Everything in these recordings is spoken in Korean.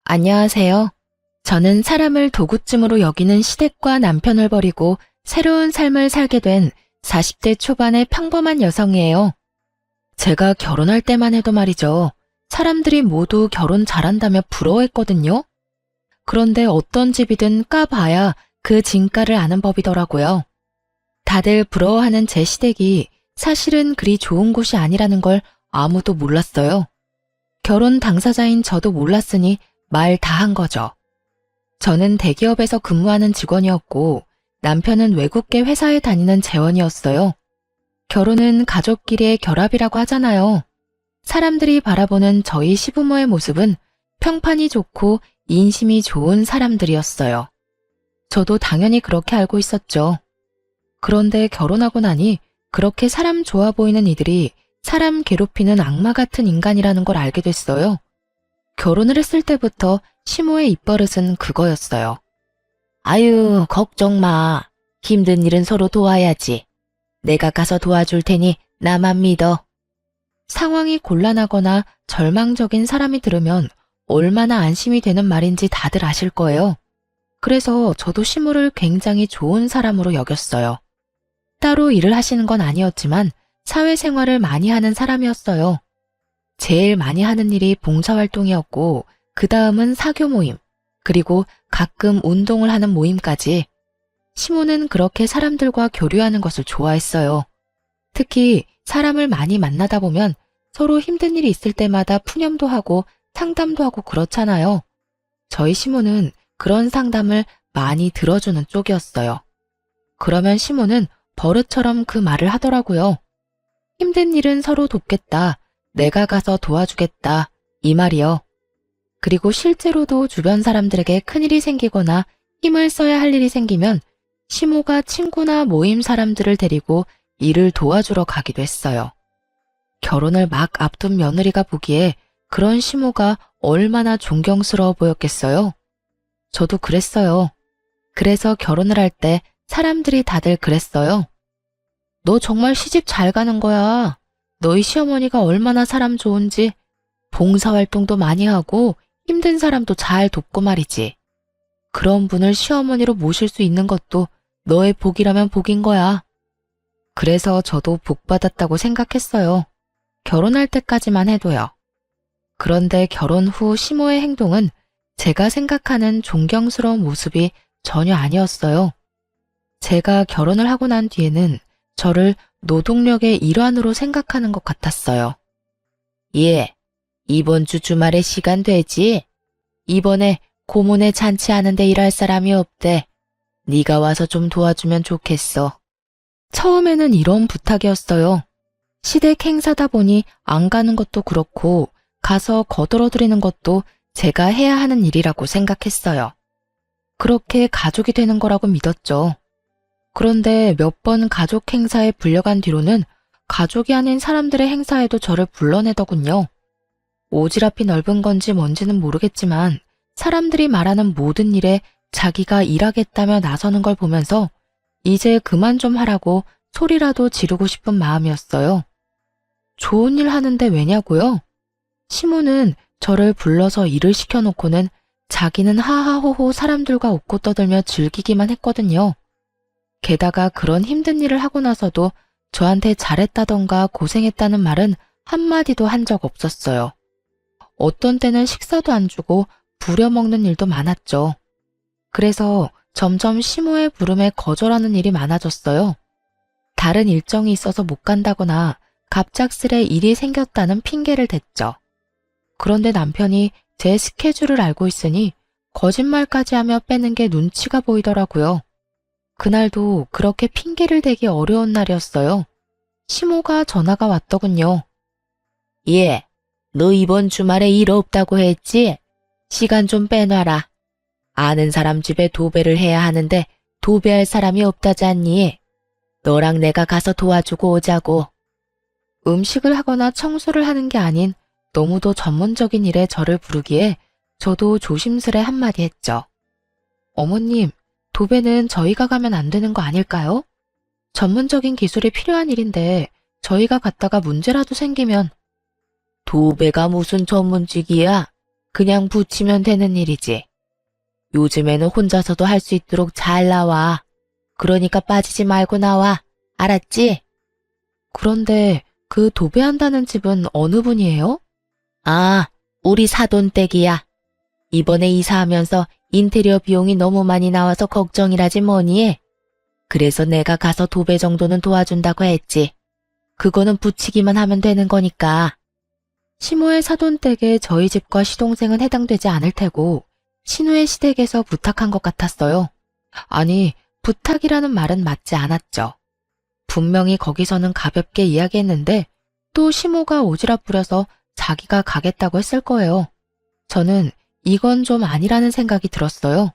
안녕하세요. 저는 사람을 도구쯤으로 여기는 시댁과 남편을 버리고 새로운 삶을 살게 된 40대 초반의 평범한 여성이에요. 제가 결혼할 때만 해도 말이죠. 사람들이 모두 결혼 잘한다며 부러워했거든요. 그런데 어떤 집이든 까봐야 그 진가를 아는 법이더라고요. 다들 부러워하는 제 시댁이 사실은 그리 좋은 곳이 아니라는 걸 아무도 몰랐어요. 결혼 당사자인 저도 몰랐으니 말 다 한 거죠. 저는 대기업에서 근무하는 직원이었고 남편은 외국계 회사에 다니는 재원이었어요. 결혼은 가족끼리의 결합이라고 하잖아요. 사람들이 바라보는 저희 시부모의 모습은 평판이 좋고 인심이 좋은 사람들이었어요. 저도 당연히 그렇게 알고 있었죠. 그런데 결혼하고 나니 그렇게 사람 좋아 보이는 이들이 사람 괴롭히는 악마 같은 인간이라는 걸 알게 됐어요. 결혼을 했을 때부터 시모의 입버릇은 그거였어요. 아유, 걱정 마. 힘든 일은 서로 도와야지. 내가 가서 도와줄 테니 나만 믿어. 상황이 곤란하거나 절망적인 사람이 들으면 얼마나 안심이 되는 말인지 다들 아실 거예요. 그래서 저도 시모를 굉장히 좋은 사람으로 여겼어요. 따로 일을 하시는 건 아니었지만 사회생활을 많이 하는 사람이었어요. 제일 많이 하는 일이 봉사활동이었고 그 다음은 사교 모임, 그리고 가끔 운동을 하는 모임까지. 시모는 그렇게 사람들과 교류하는 것을 좋아했어요. 특히 사람을 많이 만나다 보면 서로 힘든 일이 있을 때마다 푸념도 하고 상담도 하고 그렇잖아요. 저희 시모는 그런 상담을 많이 들어주는 쪽이었어요. 그러면 시모는 버릇처럼 그 말을 하더라고요. 힘든 일은 서로 돕겠다. 내가 가서 도와주겠다. 이 말이요. 그리고 실제로도 주변 사람들에게 큰일이 생기거나 힘을 써야 할 일이 생기면 시모가 친구나 모임 사람들을 데리고 일을 도와주러 가기도 했어요. 결혼을 막 앞둔 며느리가 보기에 그런 시모가 얼마나 존경스러워 보였겠어요? 저도 그랬어요. 그래서 결혼을 할 때 사람들이 다들 그랬어요. 너 정말 시집 잘 가는 거야. 너희 시어머니가 얼마나 사람 좋은지, 봉사활동도 많이 하고 힘든 사람도 잘 돕고 말이지. 그런 분을 시어머니로 모실 수 있는 것도 너의 복이라면 복인 거야. 그래서 저도 복 받았다고 생각했어요. 결혼할 때까지만 해도요. 그런데 결혼 후 시모의 행동은 제가 생각하는 존경스러운 모습이 전혀 아니었어요. 제가 결혼을 하고 난 뒤에는 저를 노동력의 일환으로 생각하는 것 같았어요. 예, 이번 주 주말에 시간 되지? 이번에 고모네 잔치하는데 일할 사람이 없대. 네가 와서 좀 도와주면 좋겠어. 처음에는 이런 부탁이었어요. 시댁 행사다 보니 안 가는 것도 그렇고 가서 거들어드리는 것도 제가 해야 하는 일이라고 생각했어요. 그렇게 가족이 되는 거라고 믿었죠. 그런데 몇 번 가족 행사에 불려간 뒤로는 가족이 아닌 사람들의 행사에도 저를 불러내더군요. 오지랖이 넓은 건지 뭔지는 모르겠지만 사람들이 말하는 모든 일에 자기가 일하겠다며 나서는 걸 보면서 이제 그만 좀 하라고 소리라도 지르고 싶은 마음이었어요. 좋은 일 하는데 왜냐고요? 시모는 저를 불러서 일을 시켜놓고는 자기는 하하호호 사람들과 웃고 떠들며 즐기기만 했거든요. 게다가 그런 힘든 일을 하고 나서도 저한테 잘했다던가 고생했다는 말은 한마디도 한 적 없었어요. 어떤 때는 식사도 안 주고 부려먹는 일도 많았죠. 그래서 점점 시모의 부름에 거절하는 일이 많아졌어요. 다른 일정이 있어서 못 간다거나 갑작스레 일이 생겼다는 핑계를 댔죠. 그런데 남편이 제 스케줄을 알고 있으니 거짓말까지 하며 빼는 게 눈치가 보이더라고요. 그날도 그렇게 핑계를 대기 어려운 날이었어요. 시모가 전화가 왔더군요. 예, 너 이번 주말에 일 없다고 했지? 시간 좀 빼놔라. 아는 사람 집에 도배를 해야 하는데 도배할 사람이 없다잖니. 너랑 내가 가서 도와주고 오자고. 음식을 하거나 청소를 하는 게 아닌 너무도 전문적인 일에 저를 부르기에 저도 조심스레 한마디 했죠. 어머님, 도배는 저희가 가면 안 되는 거 아닐까요? 전문적인 기술이 필요한 일인데 저희가 갔다가 문제라도 생기면. 도배가 무슨 전문직이야? 그냥 붙이면 되는 일이지. 요즘에는 혼자서도 할 수 있도록 잘 나와. 그러니까 빠지지 말고 나와. 알았지? 그런데 그 도배한다는 집은 어느 분이에요? 아, 우리 사돈댁이야. 이번에 이사하면서 인테리어 비용이 너무 많이 나와서 걱정이라지 뭐니. 그래서 내가 가서 도배 정도는 도와준다고 했지. 그거는 붙이기만 하면 되는 거니까. 시모의 사돈댁에 저희 집과 시동생은 해당되지 않을 테고 신우의 시댁에서 부탁한 것 같았어요. 아니, 부탁이라는 말은 맞지 않았죠. 분명히 거기서는 가볍게 이야기했는데 또 시모가 오지랖 부려서 자기가 가겠다고 했을 거예요. 저는 이건 좀 아니라는 생각이 들었어요.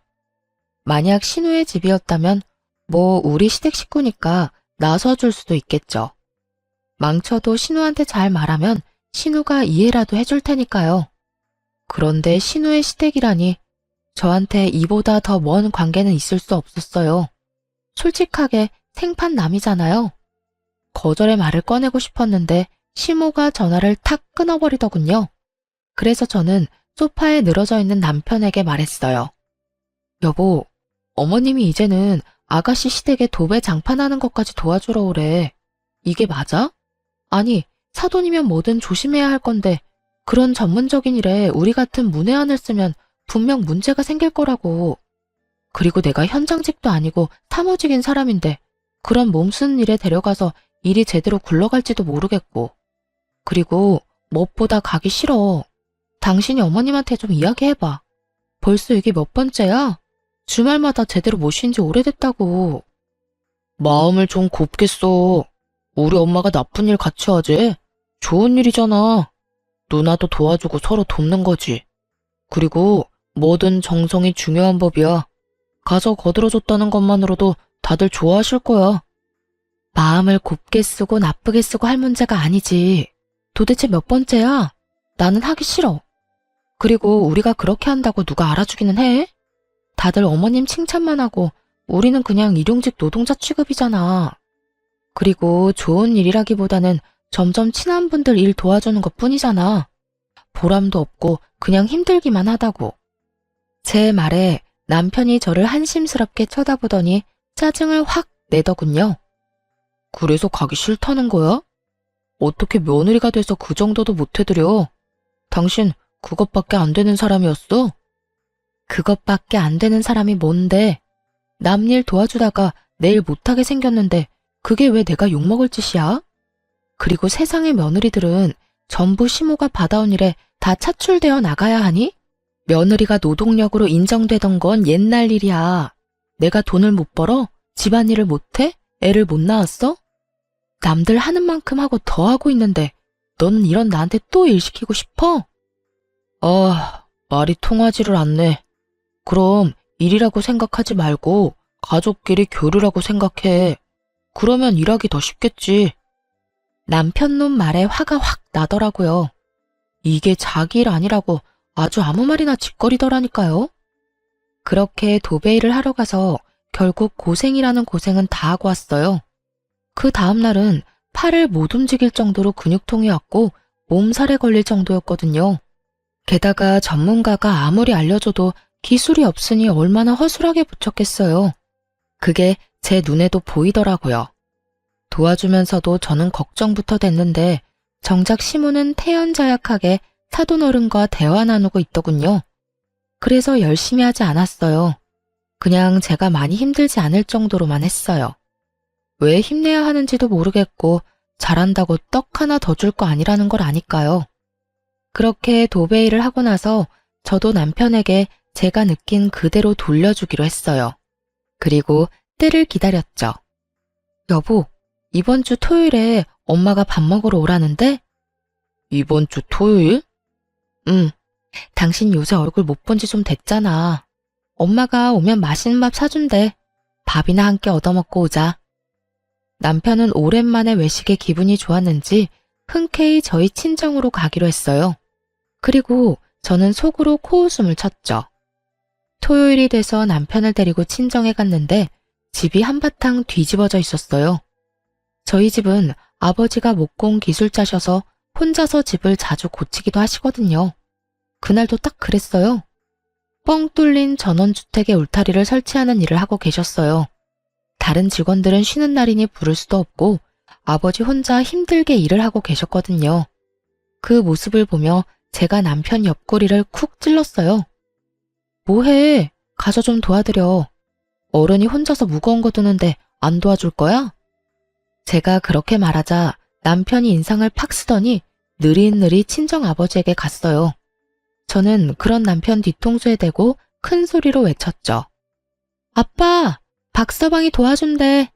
만약 신우의 집이었다면 뭐 우리 시댁 식구니까 나서줄 수도 있겠죠. 망쳐도 신우한테 잘 말하면 신우가 이해라도 해줄 테니까요. 그런데 신우의 시댁이라니 저한테 이보다 더 먼 관계는 있을 수 없었어요. 솔직하게 생판남이잖아요. 거절의 말을 꺼내고 싶었는데 시모가 전화를 탁 끊어버리더군요. 그래서 저는 소파에 늘어져 있는 남편에게 말했어요. 여보, 어머님이 이제는 아가씨 시댁에 도배 장판하는 것까지 도와주러 오래. 이게 맞아? 아니, 사돈이면 뭐든 조심해야 할 건데 그런 전문적인 일에 우리 같은 문외한을 쓰면 분명 문제가 생길 거라고. 그리고 내가 현장직도 아니고 사무직인 사람인데 그런 몸쓰는 일에 데려가서 일이 제대로 굴러갈지도 모르겠고. 그리고 무엇보다 가기 싫어. 당신이 어머님한테 좀 이야기해봐. 벌써 이게 몇 번째야? 주말마다 제대로 못 쉰 지 오래됐다고. 마음을 좀 곱게 써. 우리 엄마가 나쁜 일 같이 하지? 좋은 일이잖아. 누나도 도와주고 서로 돕는 거지. 그리고 뭐든 정성이 중요한 법이야. 가서 거들어줬다는 것만으로도 다들 좋아하실 거야. 마음을 곱게 쓰고 나쁘게 쓰고 할 문제가 아니지. 도대체 몇 번째야? 나는 하기 싫어. 그리고 우리가 그렇게 한다고 누가 알아주기는 해? 다들 어머님 칭찬만 하고 우리는 그냥 일용직 노동자 취급이잖아. 그리고 좋은 일이라기보다는 점점 친한 분들 일 도와주는 것 뿐이잖아. 보람도 없고 그냥 힘들기만 하다고. 제 말에 남편이 저를 한심스럽게 쳐다보더니 짜증을 확 내더군요. 그래서 가기 싫다는 거야? 어떻게 며느리가 돼서 그 정도도 못 해드려? 당신 그것밖에 안 되는 사람이었어? 그것밖에 안 되는 사람이 뭔데? 남 일 도와주다가 내일 못하게 생겼는데 그게 왜 내가 욕먹을 짓이야? 그리고 세상의 며느리들은 전부 시모가 받아온 일에 다 차출되어 나가야 하니? 며느리가 노동력으로 인정되던 건 옛날 일이야. 내가 돈을 못 벌어? 집안일을 못해? 애를 못 낳았어? 남들 하는 만큼 하고 더 하고 있는데 너는 이런 나한테 또 일 시키고 싶어? 말이 통하지를 않네. 그럼 일이라고 생각하지 말고 가족끼리 교류라고 생각해. 그러면 일하기 더 쉽겠지. 남편놈 말에 화가 확 나더라고요. 이게 자기 일 아니라고 아주 아무 말이나 짓거리더라니까요. 그렇게 도배일을 하러 가서 결국 고생이라는 고생은 다 하고 왔어요. 그 다음 날은 팔을 못 움직일 정도로 근육통이 왔고 몸살에 걸릴 정도였거든요. 게다가 전문가가 아무리 알려줘도 기술이 없으니 얼마나 허술하게 붙였겠어요. 그게 제 눈에도 보이더라고요. 도와주면서도 저는 걱정부터 됐는데 정작 시모는 태연자약하게 사돈 어른과 대화 나누고 있더군요. 그래서 열심히 하지 않았어요. 그냥 제가 많이 힘들지 않을 정도로만 했어요. 왜 힘내야 하는지도 모르겠고 잘한다고 떡 하나 더 줄 거 아니라는 걸 아니까요. 그렇게 도배일을 하고 나서 저도 남편에게 제가 느낀 그대로 돌려주기로 했어요. 그리고 때를 기다렸죠. 여보, 이번 주 토요일에 엄마가 밥 먹으러 오라는데? 이번 주 토요일? 응. 당신 요새 얼굴 못 본 지 좀 됐잖아. 엄마가 오면 맛있는 밥 사준대. 밥이나 함께 얻어먹고 오자. 남편은 오랜만에 외식에 기분이 좋았는지 흔쾌히 저희 친정으로 가기로 했어요. 그리고 저는 속으로 코웃음을 쳤죠. 토요일이 돼서 남편을 데리고 친정에 갔는데 집이 한바탕 뒤집어져 있었어요. 저희 집은 아버지가 목공 기술자셔서 혼자서 집을 자주 고치기도 하시거든요. 그날도 딱 그랬어요. 뻥 뚫린 전원주택에 울타리를 설치하는 일을 하고 계셨어요. 다른 직원들은 쉬는 날이니 부를 수도 없고 아버지 혼자 힘들게 일을 하고 계셨거든요. 그 모습을 보며 제가 남편 옆구리를 쿡 찔렀어요. 뭐해? 가서 좀 도와드려. 어른이 혼자서 무거운 거 드는데 안 도와줄 거야? 제가 그렇게 말하자 남편이 인상을 팍 쓰더니 느릿느릿 친정아버지에게 갔어요. 저는 그런 남편 뒤통수에 대고 큰 소리로 외쳤죠. 아빠, 박서방이 도와준대.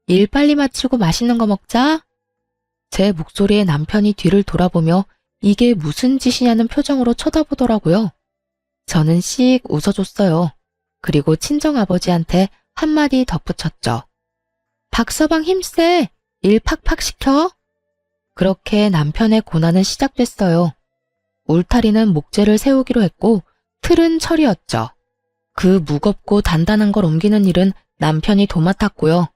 일 빨리 마치고 맛있는 거 먹자. 제 목소리에 남편이 뒤를 돌아보며 이게 무슨 짓이냐는 표정으로 쳐다보더라고요. 저는 씩 웃어줬어요. 그리고 친정아버지한테 한마디 덧붙였죠. 박서방 힘세. 일 팍팍 시켜. 그렇게 남편의 고난은 시작됐어요. 울타리는 목재를 세우기로 했고 틀은 철이었죠. 그 무겁고 단단한 걸 옮기는 일은 남편이 도맡았고요.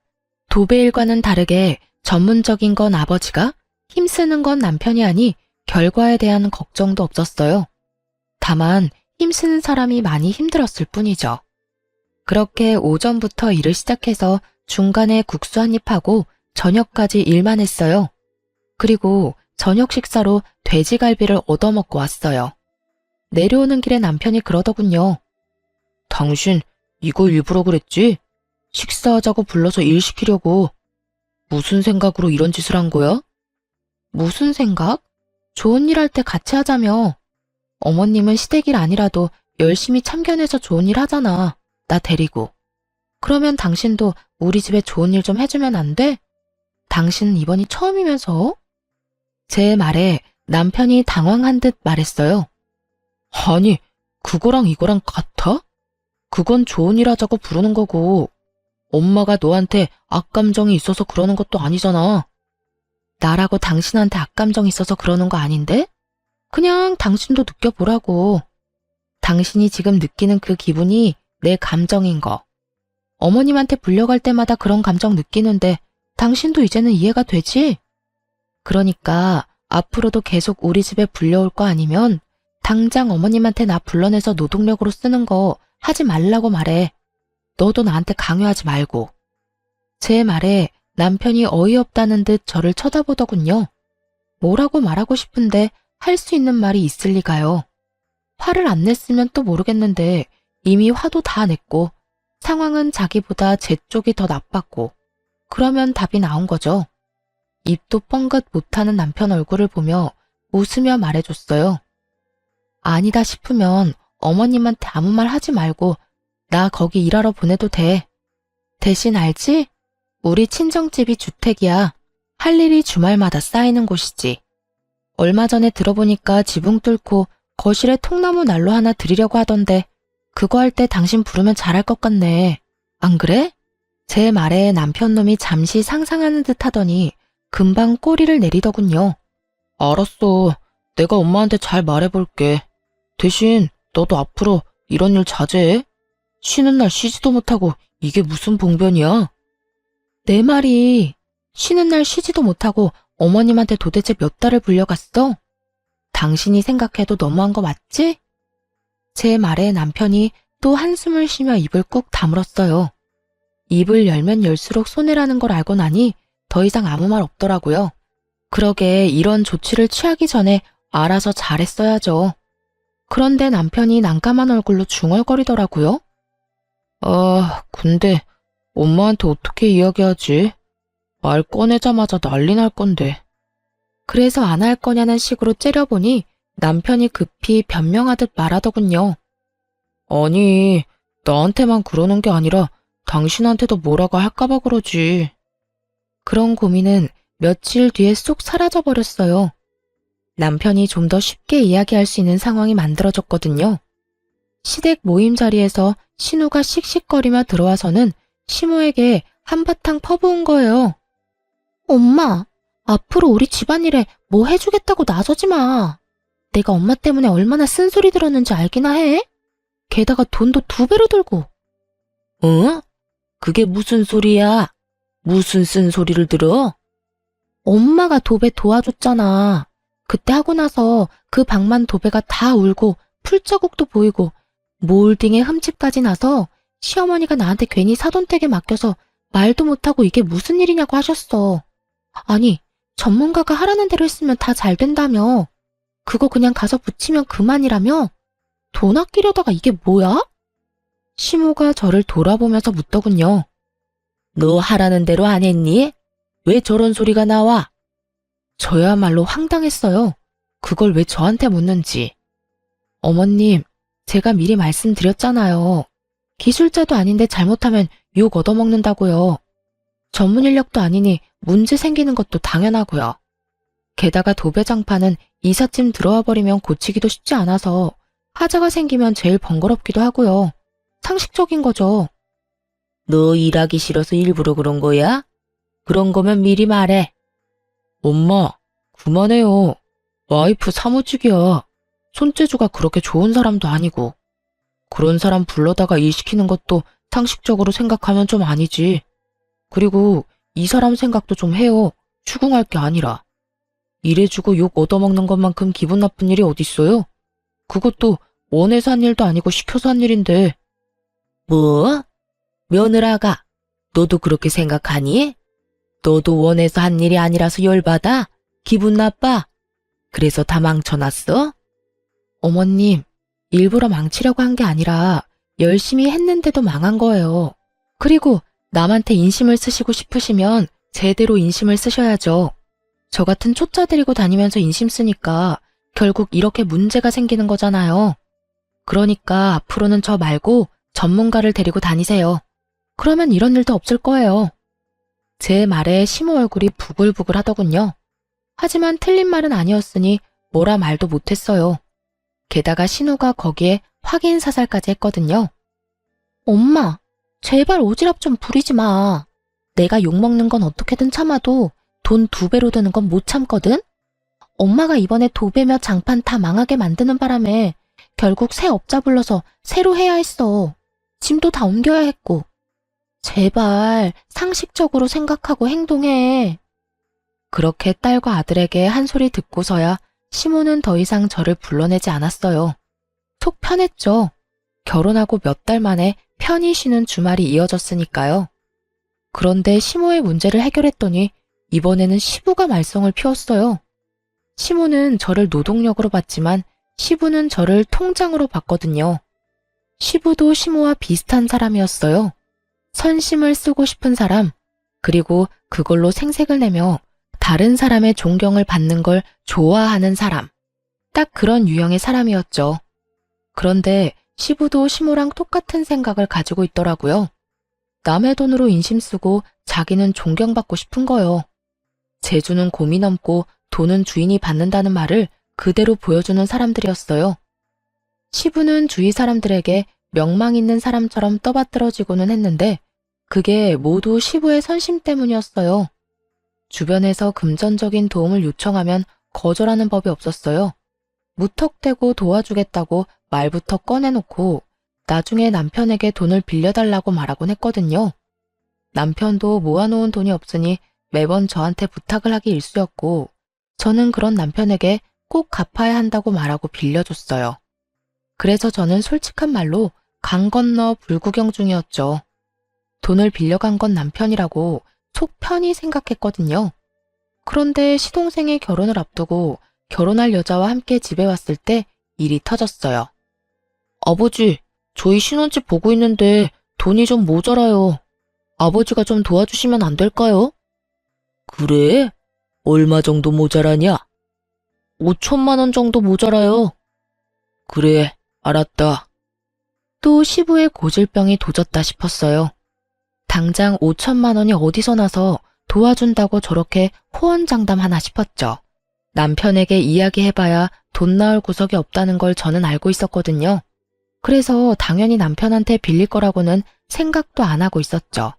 도배 일과는 다르게 전문적인 건 아버지가, 힘쓰는 건 남편이 하니 결과에 대한 걱정도 없었어요. 다만 힘쓰는 사람이 많이 힘들었을 뿐이죠. 그렇게 오전부터 일을 시작해서 중간에 국수 한 입 하고 저녁까지 일만 했어요. 그리고 저녁 식사로 돼지갈비를 얻어먹고 왔어요. 내려오는 길에 남편이 그러더군요. 당신 이거 일부러 그랬지? 식사하자고 불러서 일 시키려고. 무슨 생각으로 이런 짓을 한 거야? 무슨 생각? 좋은 일 할 때 같이 하자며. 어머님은 시댁일 아니라도 열심히 참견해서 좋은 일 하잖아. 나 데리고. 그러면 당신도 우리 집에 좋은 일 좀 해주면 안 돼? 당신은 이번이 처음이면서? 제 말에 남편이 당황한 듯 말했어요. 아니, 그거랑 이거랑 같아? 그건 좋은 일 하자고 부르는 거고 엄마가 너한테 악감정이 있어서 그러는 것도 아니잖아. 나라고 당신한테 악감정이 있어서 그러는 거 아닌데? 그냥 당신도 느껴보라고. 당신이 지금 느끼는 그 기분이 내 감정인 거. 어머님한테 불려갈 때마다 그런 감정 느끼는데 당신도 이제는 이해가 되지? 그러니까 앞으로도 계속 우리 집에 불려올 거 아니면 당장 어머님한테 나 불러내서 노동력으로 쓰는 거 하지 말라고 말해. 너도 나한테 강요하지 말고. 제 말에 남편이 어이없다는 듯 저를 쳐다보더군요. 뭐라고 말하고 싶은데 할 수 있는 말이 있을 리가요. 화를 안 냈으면 또 모르겠는데 이미 화도 다 냈고 상황은 자기보다 제 쪽이 더 나빴고 그러면 답이 나온 거죠. 입도 뻥긋 못하는 남편 얼굴을 보며 웃으며 말해줬어요. 아니다 싶으면 어머님한테 아무 말 하지 말고 나 거기 일하러 보내도 돼. 대신 알지? 우리 친정집이 주택이야. 할 일이 주말마다 쌓이는 곳이지. 얼마 전에 들어보니까 지붕 뚫고 거실에 통나무 난로 하나 드리려고 하던데 그거 할 때 당신 부르면 잘할 것 같네. 안 그래? 제 말에 남편놈이 잠시 상상하는 듯 하더니 금방 꼬리를 내리더군요. 알았어. 내가 엄마한테 잘 말해볼게. 대신 너도 앞으로 이런 일 자제해. 쉬는 날 쉬지도 못하고 이게 무슨 봉변이야? 내 말이 쉬는 날 쉬지도 못하고 어머님한테 도대체 몇 달을 불려갔어? 당신이 생각해도 너무한 거 맞지? 제 말에 남편이 또 한숨을 쉬며 입을 꾹 다물었어요. 입을 열면 열수록 손해라는 걸 알고 나니 더 이상 아무 말 없더라고요. 그러게 이런 조치를 취하기 전에 알아서 잘했어야죠. 그런데 남편이 난감한 얼굴로 중얼거리더라고요. 근데 엄마한테 어떻게 이야기하지? 말 꺼내자마자 난리 날 건데. 그래서 안 할 거냐는 식으로 째려보니 남편이 급히 변명하듯 말하더군요. 아니, 나한테만 그러는 게 아니라 당신한테도 뭐라고 할까봐 그러지. 그런 고민은 며칠 뒤에 쏙 사라져버렸어요. 남편이 좀 더 쉽게 이야기할 수 있는 상황이 만들어졌거든요. 시댁 모임 자리에서 신우가 씩씩거리며 들어와서는 시모에게 한바탕 퍼부은 거예요. 엄마, 앞으로 우리 집안일에 뭐 해주겠다고 나서지 마. 내가 엄마 때문에 얼마나 쓴소리 들었는지 알기나 해? 게다가 돈도 2배로 들고. 응? 그게 무슨 소리야? 무슨 쓴소리를 들어? 엄마가 도배 도와줬잖아. 그때 하고 나서 그 방만 도배가 다 울고 풀자국도 보이고 몰딩에 흠집까지 나서 시어머니가 나한테 괜히 사돈댁에 맡겨서 말도 못하고 이게 무슨 일이냐고 하셨어. 아니, 전문가가 하라는 대로 했으면 다 잘 된다며. 그거 그냥 가서 붙이면 그만이라며? 돈 아끼려다가 이게 뭐야? 시모가 저를 돌아보면서 묻더군요. 너 하라는 대로 안 했니? 왜 저런 소리가 나와? 저야말로 황당했어요. 그걸 왜 저한테 묻는지. 어머님, 제가 미리 말씀드렸잖아요. 기술자도 아닌데 잘못하면 욕 얻어먹는다고요. 전문 인력도 아니니 문제 생기는 것도 당연하고요. 게다가 도배장판은 이삿짐 들어와 버리면 고치기도 쉽지 않아서 하자가 생기면 제일 번거롭기도 하고요. 상식적인 거죠. 너 일하기 싫어서 일부러 그런 거야? 그런 거면 미리 말해. 엄마, 그만해요. 와이프 사무직이야. 손재주가 그렇게 좋은 사람도 아니고. 그런 사람 불러다가 일 시키는 것도 상식적으로 생각하면 좀 아니지. 그리고 이 사람 생각도 좀 해요. 추궁할 게 아니라. 일해주고 욕 얻어먹는 것만큼 기분 나쁜 일이 어딨어요? 그것도 원해서 한 일도 아니고 시켜서 한 일인데. 뭐? 며느라가, 너도 그렇게 생각하니? 너도 원해서 한 일이 아니라서 열받아? 기분 나빠? 그래서 다 망쳐놨어? 어머님, 일부러 망치려고 한 게 아니라 열심히 했는데도 망한 거예요. 그리고 남한테 인심을 쓰시고 싶으시면 제대로 인심을 쓰셔야죠. 저 같은 초짜 데리고 다니면서 인심 쓰니까 결국 이렇게 문제가 생기는 거잖아요. 그러니까 앞으로는 저 말고 전문가를 데리고 다니세요. 그러면 이런 일도 없을 거예요. 제 말에 시모 얼굴이 부글부글 하더군요. 하지만 틀린 말은 아니었으니 뭐라 말도 못했어요. 게다가 신우가 거기에 확인 사살까지 했거든요. 엄마, 제발 오지랖 좀 부리지 마. 내가 욕먹는 건 어떻게든 참아도 돈 2배로 드는 건 못 참거든? 엄마가 이번에 도배며 장판 다 망하게 만드는 바람에 결국 새 업자 불러서 새로 해야 했어. 짐도 다 옮겨야 했고. 제발 상식적으로 생각하고 행동해. 그렇게 딸과 아들에게 한 소리 듣고서야 시모는 더 이상 저를 불러내지 않았어요. 속 편했죠. 결혼하고 몇 달 만에 편히 쉬는 주말이 이어졌으니까요. 그런데 시모의 문제를 해결했더니 이번에는 시부가 말썽을 피웠어요. 시모는 저를 노동력으로 봤지만 시부는 저를 통장으로 봤거든요. 시부도 시모와 비슷한 사람이었어요. 선심을 쓰고 싶은 사람, 그리고 그걸로 생색을 내며 다른 사람의 존경을 받는 걸 좋아하는 사람. 딱 그런 유형의 사람이었죠. 그런데 시부도 시모랑 똑같은 생각을 가지고 있더라고요. 남의 돈으로 인심 쓰고 자기는 존경받고 싶은 거요. 재주는 곰이 넘고 돈은 주인이 받는다는 말을 그대로 보여주는 사람들이었어요. 시부는 주위 사람들에게 명망 있는 사람처럼 떠받들어지고는 했는데 그게 모두 시부의 선심 때문이었어요. 주변에서 금전적인 도움을 요청하면 거절하는 법이 없었어요. 무턱대고 도와주겠다고 말부터 꺼내놓고 나중에 남편에게 돈을 빌려달라고 말하곤 했거든요. 남편도 모아놓은 돈이 없으니 매번 저한테 부탁을 하기 일쑤였고 저는 그런 남편에게 꼭 갚아야 한다고 말하고 빌려줬어요. 그래서 저는 솔직한 말로 강 건너 불구경 중이었죠. 돈을 빌려간 건 남편이라고 속 편히 생각했거든요. 그런데 시동생의 결혼을 앞두고 결혼할 여자와 함께 집에 왔을 때 일이 터졌어요. 아버지, 저희 신혼집 보고 있는데 돈이 좀 모자라요. 아버지가 좀 도와주시면 안 될까요? 그래? 얼마 정도 모자라냐? 5천만 원 정도 모자라요. 그래, 알았다. 또 시부의 고질병이 도졌다 싶었어요. 당장 5천만 원이 어디서 나서 도와준다고 저렇게 호언장담하나 싶었죠. 남편에게 이야기해봐야 돈 나올 구석이 없다는 걸 저는 알고 있었거든요. 그래서 당연히 남편한테 빌릴 거라고는 생각도 안 하고 있었죠.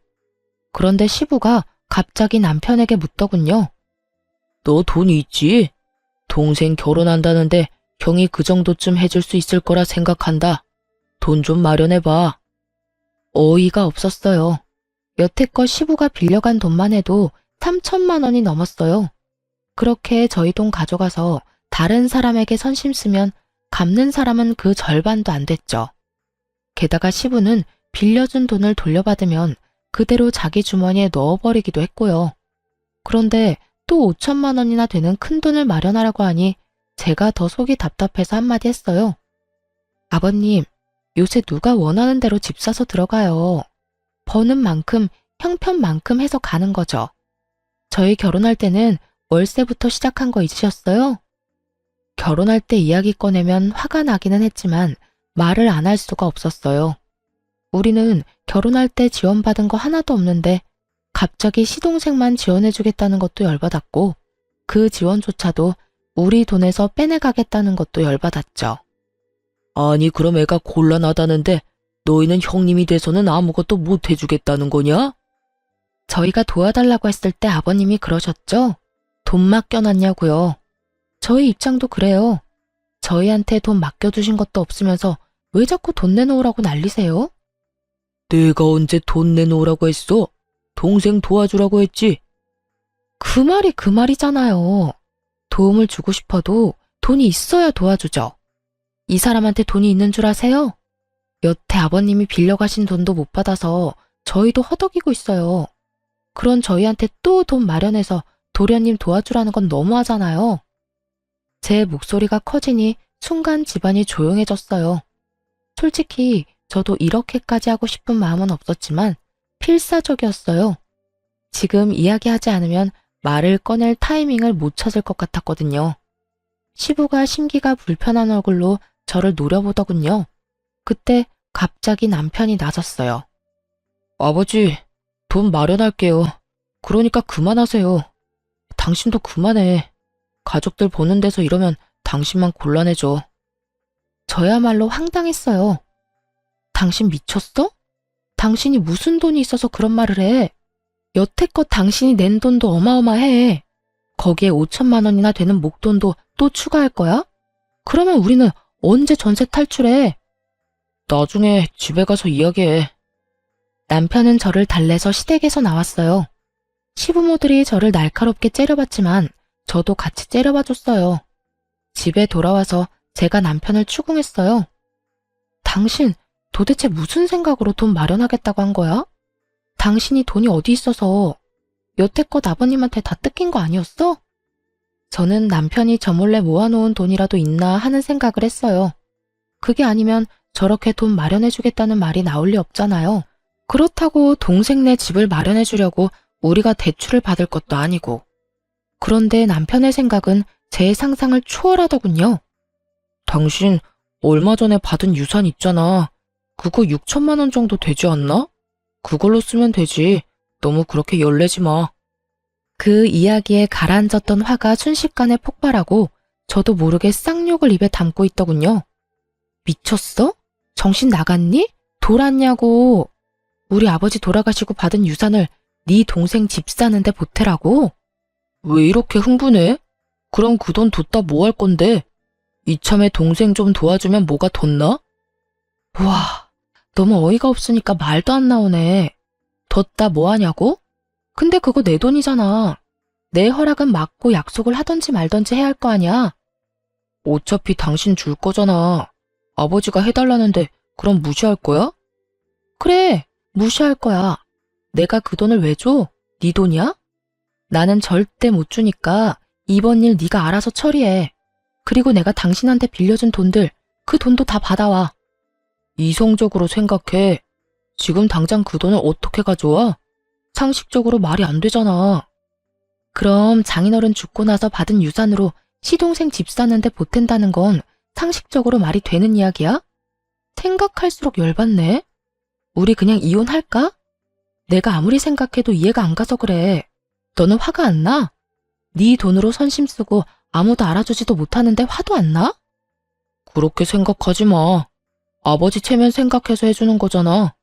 그런데 시부가 갑자기 남편에게 묻더군요. 너 돈 있지? 동생 결혼한다는데 형이 그 정도쯤 해줄 수 있을 거라 생각한다. 돈 좀 마련해봐. 어이가 없었어요. 여태껏 시부가 빌려간 돈만 해도 3천만 원이 넘었어요. 그렇게 저희 돈 가져가서 다른 사람에게 선심 쓰면 갚는 사람은 그 절반도 안 됐죠. 게다가 시부는 빌려준 돈을 돌려받으면 그대로 자기 주머니에 넣어버리기도 했고요. 그런데 또 5천만 원이나 되는 큰 돈을 마련하라고 하니 제가 더 속이 답답해서 한마디 했어요. 아버님, 요새 누가 원하는 대로 집 사서 들어가요. 버는 만큼 형편만큼 해서 가는 거죠. 저희 결혼할 때는 월세부터 시작한 거 잊으셨어요? 결혼할 때 이야기 꺼내면 화가 나기는 했지만 말을 안 할 수가 없었어요. 우리는 결혼할 때 지원받은 거 하나도 없는데 갑자기 시동생만 지원해주겠다는 것도 열받았고 그 지원조차도 우리 돈에서 빼내가겠다는 것도 열받았죠. 아니 그럼 애가 곤란하다는데 너희는 형님이 돼서는 아무것도 못 해주겠다는 거냐? 저희가 도와달라고 했을 때 아버님이 그러셨죠? 돈 맡겨놨냐고요. 저희 입장도 그래요. 저희한테 돈 맡겨주신 것도 없으면서 왜 자꾸 돈 내놓으라고 난리세요? 내가 언제 돈 내놓으라고 했어? 동생 도와주라고 했지. 그 말이 그 말이잖아요. 도움을 주고 싶어도 돈이 있어야 도와주죠. 이 사람한테 돈이 있는 줄 아세요? 여태 아버님이 빌려가신 돈도 못 받아서 저희도 허덕이고 있어요. 그런 저희한테 또 돈 마련해서 도련님 도와주라는 건 너무하잖아요. 제 목소리가 커지니 순간 집안이 조용해졌어요. 솔직히 저도 이렇게까지 하고 싶은 마음은 없었지만 필사적이었어요. 지금 이야기하지 않으면 말을 꺼낼 타이밍을 못 찾을 것 같았거든요. 시부가 심기가 불편한 얼굴로 저를 노려보더군요. 그때 갑자기 남편이 나섰어요. 아버지, 돈 마련할게요. 그러니까 그만하세요. 당신도 그만해. 가족들 보는 데서 이러면 당신만 곤란해져. 저야말로 황당했어요. 당신 미쳤어? 당신이 무슨 돈이 있어서 그런 말을 해? 여태껏 당신이 낸 돈도 어마어마해. 거기에 5천만 원이나 되는 목돈도 또 추가할 거야? 그러면 우리는 언제 전세 탈출해? 나중에 집에 가서 이야기해. 남편은 저를 달래서 시댁에서 나왔어요. 시부모들이 저를 날카롭게 째려봤지만 저도 같이 째려봐줬어요. 집에 돌아와서 제가 남편을 추궁했어요. 당신 도대체 무슨 생각으로 돈 마련하겠다고 한 거야? 당신이 돈이 어디 있어서 여태껏 아버님한테 다 뜯긴 거 아니었어? 저는 남편이 저 몰래 모아놓은 돈이라도 있나 하는 생각을 했어요. 그게 아니면 저렇게 돈 마련해주겠다는 말이 나올 리 없잖아요. 그렇다고 동생네 집을 마련해주려고 우리가 대출을 받을 것도 아니고. 그런데 남편의 생각은 제 상상을 초월하더군요. 당신 얼마 전에 받은 유산 있잖아. 그거 6천만 원 정도 되지 않나? 그걸로 쓰면 되지. 너무 그렇게 열내지 마. 그 이야기에 가라앉았던 화가 순식간에 폭발하고 저도 모르게 쌍욕을 입에 담고 있더군요. 미쳤어? 정신 나갔니? 돌았냐고. 우리 아버지 돌아가시고 받은 유산을 네 동생 집 사는데 보태라고? 왜 이렇게 흥분해? 그럼 그 돈 뒀다 뭐 할 건데? 이참에 동생 좀 도와주면 뭐가 덧나? 와, 너무 어이가 없으니까 말도 안 나오네. 뒀다 뭐 하냐고? 근데 그거 내 돈이잖아. 내 허락은 맞고 약속을 하던지 말던지 해야 할 거 아니야. 어차피 당신 줄 거잖아. 아버지가 해달라는데 그럼 무시할 거야? 그래, 무시할 거야. 내가 그 돈을 왜 줘? 네 돈이야? 나는 절대 못 주니까 이번 일 네가 알아서 처리해. 그리고 내가 당신한테 빌려준 돈들, 그 돈도 다 받아와. 이성적으로 생각해. 지금 당장 그 돈을 어떻게 가져와? 상식적으로 말이 안 되잖아. 그럼 장인어른 죽고 나서 받은 유산으로 시동생 집 사는데 보탠다는 건 상식적으로 말이 되는 이야기야? 생각할수록 열받네. 우리 그냥 이혼할까? 내가 아무리 생각해도 이해가 안 가서 그래. 너는 화가 안 나? 네 돈으로 선심 쓰고 아무도 알아주지도 못하는데 화도 안 나? 그렇게 생각하지 마. 아버지 체면 생각해서 해주는 거잖아.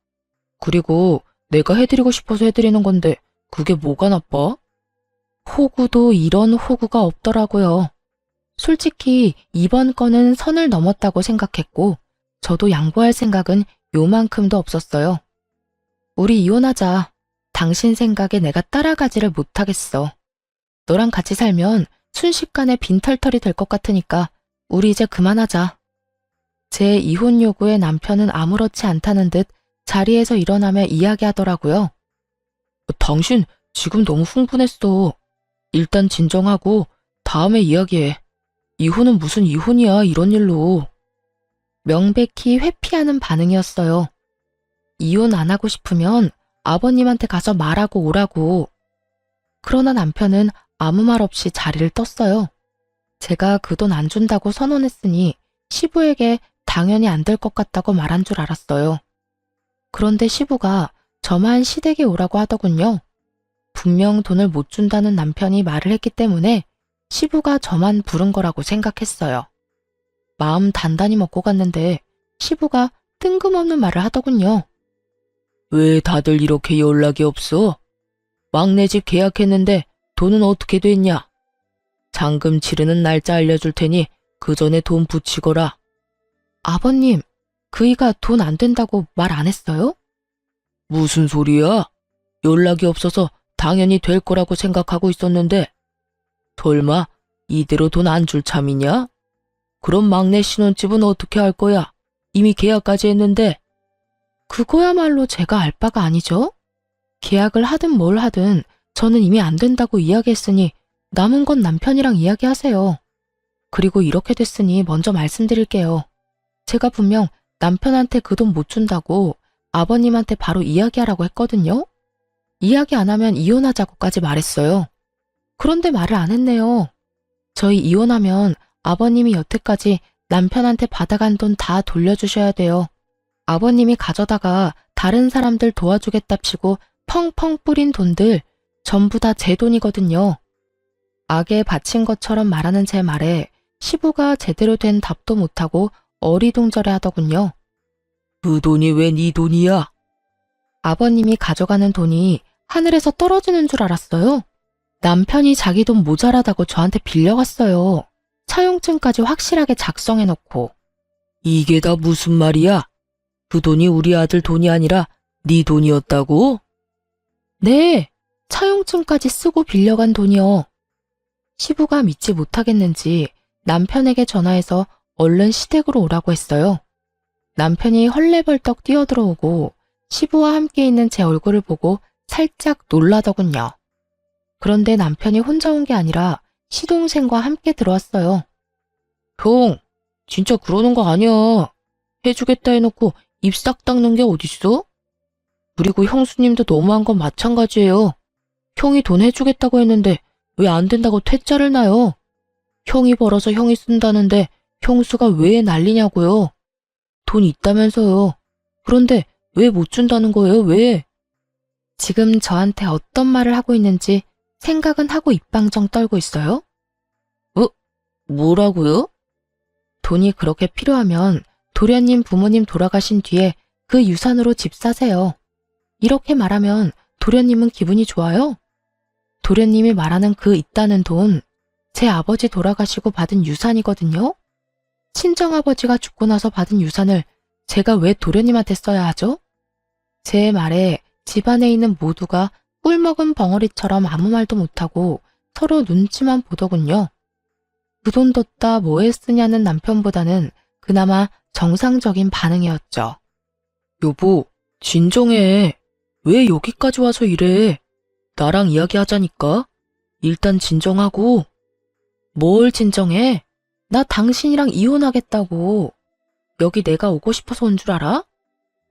그리고 내가 해드리고 싶어서 해드리는 건데 그게 뭐가 나빠? 호구도 이런 호구가 없더라고요. 솔직히 이번 건은 선을 넘었다고 생각했고 저도 양보할 생각은 요만큼도 없었어요. 우리 이혼하자. 당신 생각에 내가 따라가지를 못하겠어. 너랑 같이 살면 순식간에 빈털털이 될 것 같으니까 우리 이제 그만하자. 제 이혼 요구에 남편은 아무렇지 않다는 듯 자리에서 일어나며 이야기하더라고요. 당신 지금 너무 흥분했어. 일단 진정하고 다음에 이야기해. 이혼은 무슨 이혼이야, 이런 일로. 명백히 회피하는 반응이었어요. 이혼 안 하고 싶으면 아버님한테 가서 말하고 오라고. 그러나 남편은 아무 말 없이 자리를 떴어요. 제가 그 돈 안 준다고 선언했으니 시부에게 당연히 안 될 것 같다고 말한 줄 알았어요. 그런데 시부가 저만 시댁에 오라고 하더군요. 분명 돈을 못 준다는 남편이 말을 했기 때문에 시부가 저만 부른 거라고 생각했어요. 마음 단단히 먹고 갔는데 시부가 뜬금없는 말을 하더군요. 왜 다들 이렇게 연락이 없어? 막내 집 계약했는데 돈은 어떻게 됐냐? 잔금 치르는 날짜 알려줄 테니 그 전에 돈 붙이거라. 아버님, 그이가 돈 안 된다고 말 안 했어요? 무슨 소리야? 연락이 없어서 당연히 될 거라고 생각하고 있었는데. 설마 이대로 돈 안 줄 참이냐? 그럼 막내 신혼집은 어떻게 할 거야? 이미 계약까지 했는데. 그거야말로 제가 알 바가 아니죠? 계약을 하든 뭘 하든 저는 이미 안 된다고 이야기했으니 남은 건 남편이랑 이야기하세요. 그리고 이렇게 됐으니 먼저 말씀드릴게요. 제가 분명 남편한테 그 돈 못 준다고 아버님한테 바로 이야기하라고 했거든요. 이야기 안 하면 이혼하자고까지 말했어요. 그런데 말을 안 했네요. 저희 이혼하면 아버님이 여태까지 남편한테 받아간 돈 다 돌려주셔야 돼요. 아버님이 가져다가 다른 사람들 도와주겠답시고 펑펑 뿌린 돈들 전부 다 제 돈이거든요. 악에 바친 것처럼 말하는 제 말에 시부가 제대로 된 답도 못하고 어리둥절해 하더군요. 그 돈이 왜 네 돈이야? 아버님이 가져가는 돈이 하늘에서 떨어지는 줄 알았어요. 남편이 자기 돈 모자라다고 저한테 빌려갔어요. 차용증까지 확실하게 작성해놓고. 이게 다 무슨 말이야? 그 돈이 우리 아들 돈이 아니라 네 돈이었다고? 네, 차용증까지 쓰고 빌려간 돈이요. 시부가 믿지 못하겠는지 남편에게 전화해서 얼른 시댁으로 오라고 했어요. 남편이 헐레벌떡 뛰어들어오고 시부와 함께 있는 제 얼굴을 보고 살짝 놀라더군요. 그런데 남편이 혼자 온 게 아니라 시동생과 함께 들어왔어요. 형, 진짜 그러는 거 아니야. 해주겠다 해놓고 입 싹 닦는 게 어딨어? 그리고 형수님도 너무한 건 마찬가지예요. 형이 돈 해주겠다고 했는데 왜 안 된다고 퇴짜를 놔요? 형이 벌어서 형이 쓴다는데 형수가 왜 난리냐고요? 돈 있다면서요. 그런데 왜 못 준다는 거예요? 왜? 지금 저한테 어떤 말을 하고 있는지 생각은 하고 입방정 떨고 있어요? 뭐라고요? 돈이 그렇게 필요하면 도련님 부모님 돌아가신 뒤에 그 유산으로 집 사세요. 이렇게 말하면 도련님은 기분이 좋아요? 도련님이 말하는 그 있다는 돈, 제 아버지 돌아가시고 받은 유산이거든요? 친정아버지가 죽고 나서 받은 유산을 제가 왜 도련님한테 써야 하죠? 제 말에 집안에 있는 모두가 꿀먹은 벙어리처럼 아무 말도 못하고 서로 눈치만 보더군요. 그 돈 뒀다 뭐에 쓰냐는 남편보다는 그나마 정상적인 반응이었죠. 여보, 진정해. 왜 여기까지 와서 이래? 나랑 이야기하자니까. 일단 진정하고. 뭘 진정해? 나 당신이랑 이혼하겠다고. 여기 내가 오고 싶어서 온 줄 알아?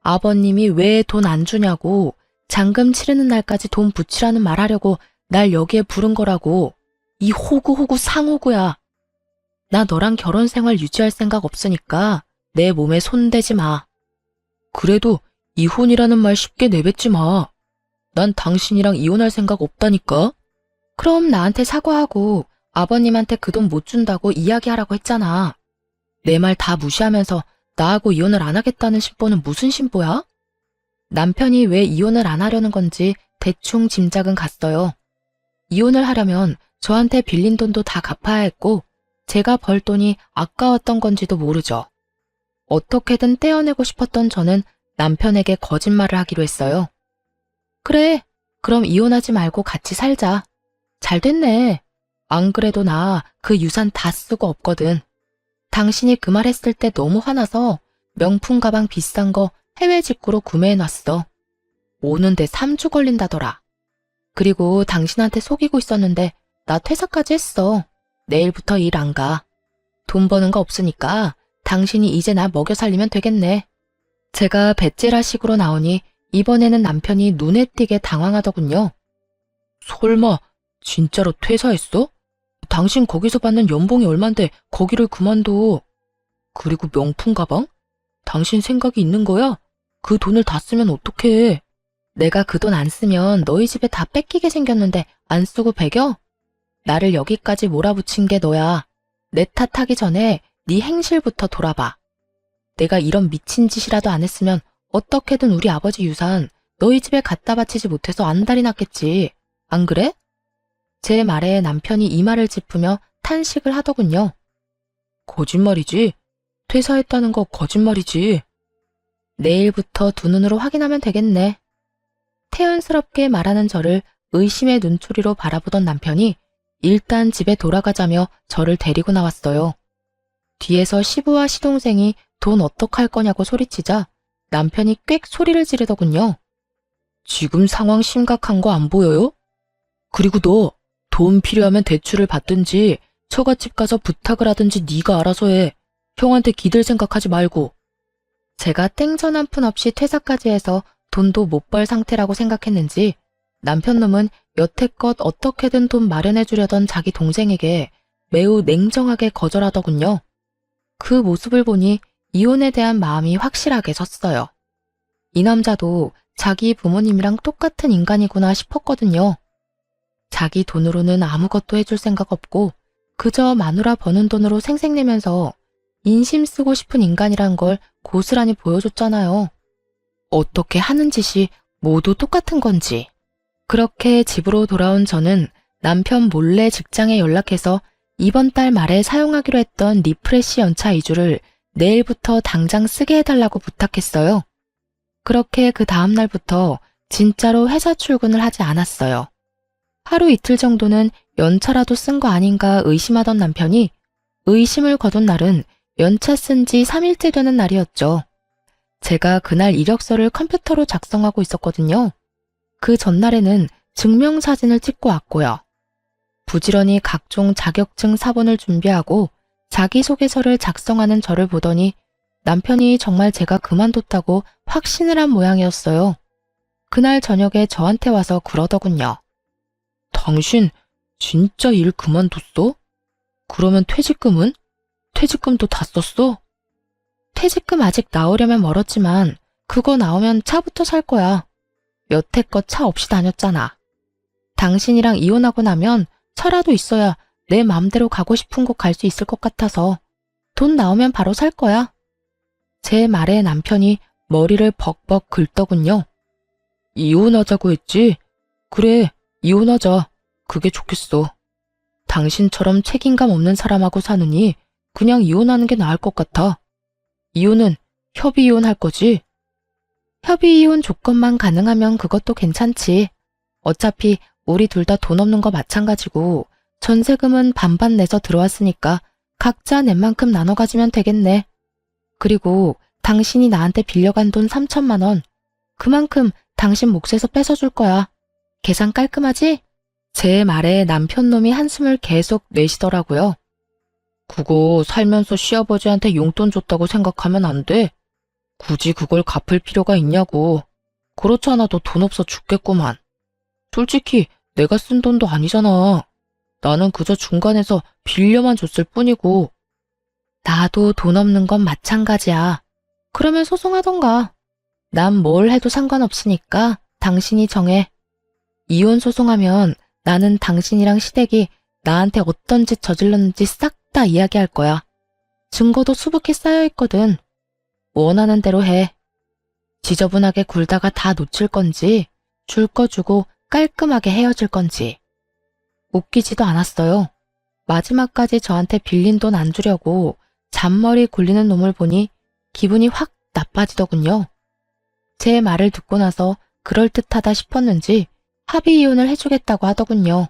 아버님이 왜 돈 안 주냐고 잔금 치르는 날까지 돈 붙이라는 말 하려고 날 여기에 부른 거라고. 이 호구 상호구야. 나 너랑 결혼 생활 유지할 생각 없으니까 내 몸에 손대지 마. 그래도 이혼이라는 말 쉽게 내뱉지 마. 난 당신이랑 이혼할 생각 없다니까. 그럼 나한테 사과하고 아버님한테 그 돈 못 준다고 이야기하라고 했잖아. 내 말 다 무시하면서 나하고 이혼을 안 하겠다는 심보는 무슨 심보야? 남편이 왜 이혼을 안 하려는 건지 대충 짐작은 갔어요. 이혼을 하려면 저한테 빌린 돈도 다 갚아야 했고 제가 벌 돈이 아까웠던 건지도 모르죠. 어떻게든 떼어내고 싶었던 저는 남편에게 거짓말을 하기로 했어요. 그래, 그럼 이혼하지 말고 같이 살자. 잘 됐네. 안 그래도 나 그 유산 다 쓰고 없거든. 당신이 그 말 했을 때 너무 화나서 명품 가방 비싼 거 해외 직구로 구매해놨어. 오는데 3주 걸린다더라. 그리고 당신한테 속이고 있었는데 나 퇴사까지 했어. 내일부터 일 안 가. 돈 버는 거 없으니까 당신이 이제 나 먹여 살리면 되겠네. 제가 배째라식으로 나오니 이번에는 남편이 눈에 띄게 당황하더군요. 설마 진짜로 퇴사했어? 당신 거기서 받는 연봉이 얼만데 거기를 그만둬. 그리고 명품 가방? 당신 생각이 있는 거야? 그 돈을 다 쓰면 어떡해. 내가 그 돈 안 쓰면 너희 집에 다 뺏기게 생겼는데 안 쓰고 배겨? 나를 여기까지 몰아붙인 게 너야. 내 탓하기 전에 네 행실부터 돌아봐. 내가 이런 미친 짓이라도 안 했으면 어떻게든 우리 아버지 유산 너희 집에 갖다 바치지 못해서 안달이 났겠지. 안 그래? 제 말에 남편이 이마를 짚으며 탄식을 하더군요. 거짓말이지. 퇴사했다는 거 거짓말이지. 내일부터 두 눈으로 확인하면 되겠네. 태연스럽게 말하는 저를 의심의 눈초리로 바라보던 남편이 일단 집에 돌아가자며 저를 데리고 나왔어요. 뒤에서 시부와 시동생이 돈 어떡할 거냐고 소리치자 남편이 꽥 소리를 지르더군요. 지금 상황 심각한 거 안 보여요? 그리고 너 돈 필요하면 대출을 받든지 처갓집 가서 부탁을 하든지 네가 알아서 해. 형한테 기댈 생각하지 말고. 제가 땡전 한 푼 없이 퇴사까지 해서 돈도 못 벌 상태라고 생각했는지 남편 놈은 여태껏 어떻게든 돈 마련해 주려던 자기 동생에게 매우 냉정하게 거절하더군요. 그 모습을 보니 이혼에 대한 마음이 확실하게 섰어요. 이 남자도 자기 부모님이랑 똑같은 인간이구나 싶었거든요. 자기 돈으로는 아무것도 해줄 생각 없고 그저 마누라 버는 돈으로 생색내면서 인심 쓰고 싶은 인간이란 걸 고스란히 보여줬잖아요. 어떻게 하는 짓이 모두 똑같은 건지. 그렇게 집으로 돌아온 저는 남편 몰래 직장에 연락해서 이번 달 말에 사용하기로 했던 리프레시 연차 2주를 내일부터 당장 쓰게 해달라고 부탁했어요. 그렇게 그 다음 날부터 진짜로 회사 출근을 하지 않았어요. 하루 이틀 정도는 연차라도 쓴 거 아닌가 의심하던 남편이 의심을 거둔 날은 연차 쓴 지 3일째 되는 날이었죠. 제가 그날 이력서를 컴퓨터로 작성하고 있었거든요. 그 전날에는 증명사진을 찍고 왔고요. 부지런히 각종 자격증 사본을 준비하고 자기소개서를 작성하는 저를 보더니 남편이 정말 제가 그만뒀다고 확신을 한 모양이었어요. 그날 저녁에 저한테 와서 그러더군요. 당신 진짜 일 그만뒀어? 그러면 퇴직금은? 퇴직금도 다 썼어? 퇴직금 아직 나오려면 멀었지만 그거 나오면 차부터 살 거야. 여태껏 차 없이 다녔잖아. 당신이랑 이혼하고 나면 차라도 있어야 내 맘대로 가고 싶은 곳 갈 수 있을 것 같아서 돈 나오면 바로 살 거야. 제 말에 남편이 머리를 벅벅 긁더군요. 이혼하자고 했지? 그래, 이혼하자. 그게 좋겠어. 당신처럼 책임감 없는 사람하고 사느니 그냥 이혼하는 게 나을 것 같아. 이혼은 협의 이혼할 거지? 협의 이혼 조건만 가능하면 그것도 괜찮지. 어차피 우리 둘 다 돈 없는 거 마찬가지고 전세금은 반반 내서 들어왔으니까 각자 낸 만큼 나눠 가지면 되겠네. 그리고 당신이 나한테 빌려간 돈 3천만 원. 그만큼 당신 몫에서 뺏어줄 거야. 계산 깔끔하지? 제 말에 남편 놈이 한숨을 계속 내쉬더라고요. 그거 살면서 시아버지한테 용돈 줬다고 생각하면 안 돼. 굳이 그걸 갚을 필요가 있냐고. 그렇지 않아도 돈 없어 죽겠구만. 솔직히 내가 쓴 돈도 아니잖아. 나는 그저 중간에서 빌려만 줬을 뿐이고. 나도 돈 없는 건 마찬가지야. 그러면 소송하던가. 난 뭘 해도 상관없으니까 당신이 정해. 이혼 소송하면 나는 당신이랑 시댁이 나한테 어떤 짓 저질렀는지 싹 다 이야기할 거야. 증거도 수북히 쌓여있거든. 원하는 대로 해. 지저분하게 굴다가 다 놓칠 건지 줄 거 주고 깔끔하게 헤어질 건지. 웃기지도 않았어요. 마지막까지 저한테 빌린 돈 안 주려고 잔머리 굴리는 놈을 보니 기분이 확 나빠지더군요. 제 말을 듣고 나서 그럴듯하다 싶었는지 합의 이혼을 해주겠다고 하더군요.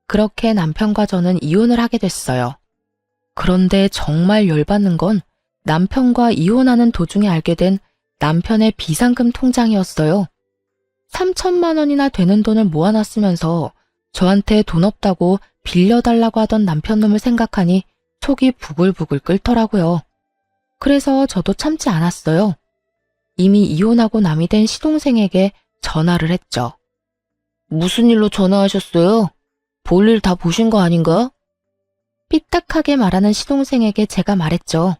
그렇게 남편과 저는 이혼을 하게 됐어요. 그런데 정말 열받는 건 남편과 이혼하는 도중에 알게 된 남편의 비상금 통장이었어요. 3천만 원이나 되는 돈을 모아놨으면서 저한테 돈 없다고 빌려달라고 하던 남편놈을 생각하니 속이 부글부글 끓더라고요. 그래서 저도 참지 않았어요. 이미 이혼하고 남이 된 시동생에게 전화를 했죠. 무슨 일로 전화하셨어요? 볼일 다 보신 거 아닌가? 삐딱하게 말하는 시동생에게 제가 말했죠.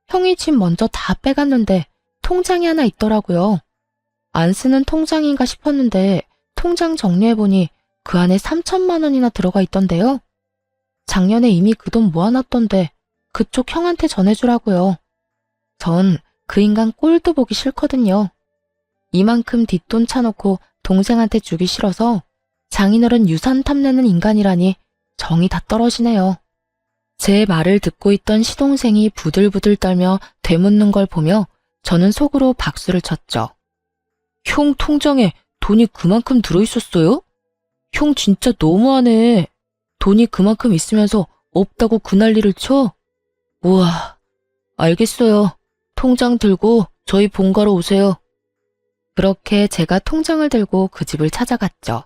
형이 집 먼저 다 빼갔는데 통장이 하나 있더라고요. 안 쓰는 통장인가 싶었는데 통장 정리해보니 그 안에 3천만 원이나 들어가 있던데요. 작년에 이미 그 돈 모아놨던데 그쪽 형한테 전해주라고요. 전 그 인간 꼴도 보기 싫거든요. 이만큼 뒷돈 차놓고 동생한테 주기 싫어서 장인어른 유산 탐내는 인간이라니 정이 다 떨어지네요. 제 말을 듣고 있던 시동생이 부들부들 떨며 되묻는 걸 보며 저는 속으로 박수를 쳤죠. 형 통장에 돈이 그만큼 들어있었어요? 형 진짜 너무하네. 돈이 그만큼 있으면서 없다고 그 난리를 쳐? 우와, 알겠어요. 통장 들고 저희 본가로 오세요. 그렇게 제가 통장을 들고 그 집을 찾아갔죠.